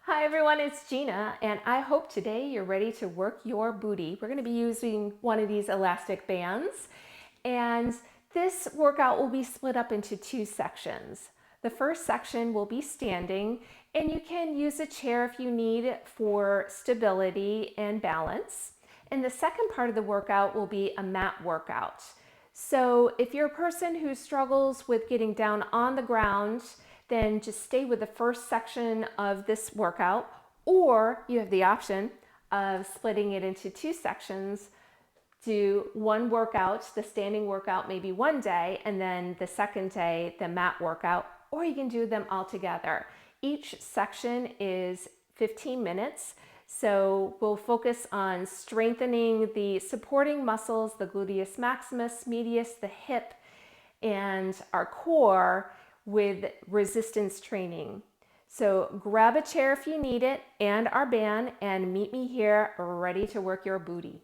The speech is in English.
Hi everyone, it's Gina, and I hope today you're ready to work your booty. We're going to be using one of these elastic bands, and this workout will be split up into two sections. The first section will be standing, and you can use a chair if you need for stability and balance. And the second part of the workout will be a mat workout. So if you're a person who struggles with getting down on the ground, then just stay with the first section of this workout, or you have the option of splitting it into two sections. Do one workout, the standing workout, maybe one day, and then the second day, the mat workout, or you can do them all together. Each section is 15 minutes. So we'll focus on strengthening the supporting muscles, the gluteus maximus, medius, the hip, and our core with resistance training. So grab a chair if you need it and our band and meet me here ready to work your booty.